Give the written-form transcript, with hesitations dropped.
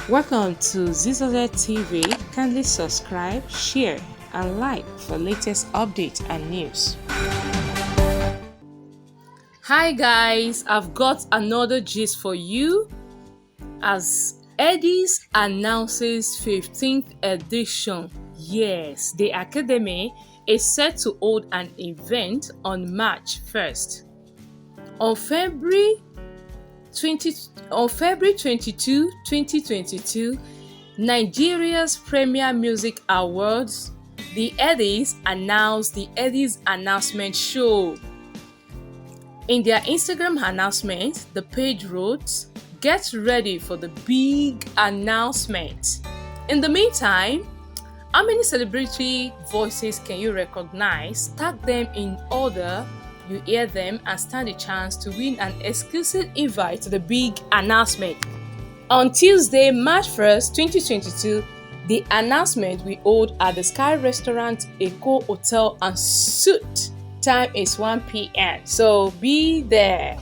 Welcome to Zisodel TV. Kindly subscribe, share, and like for latest updates and news. Hi guys, I've got another gist for you as Headies announces 15th edition. Yes, the Academy is set to hold an event on March 1st. On February 22, 2022, Nigeria's Premier Music Awards, the Headies announced the Headies Announcement Show. In their Instagram announcement, the page wrote, "Get ready for the big announcement." In the meantime, how many celebrity voices can you recognize? Tag them in order you hear them and stand a chance to win an exclusive invite to the big announcement. On Tuesday, March 1st, 2022, the announcement will hold at the Sky Restaurant, Eco Hotel and Suite. Time is 1 p.m. So be there.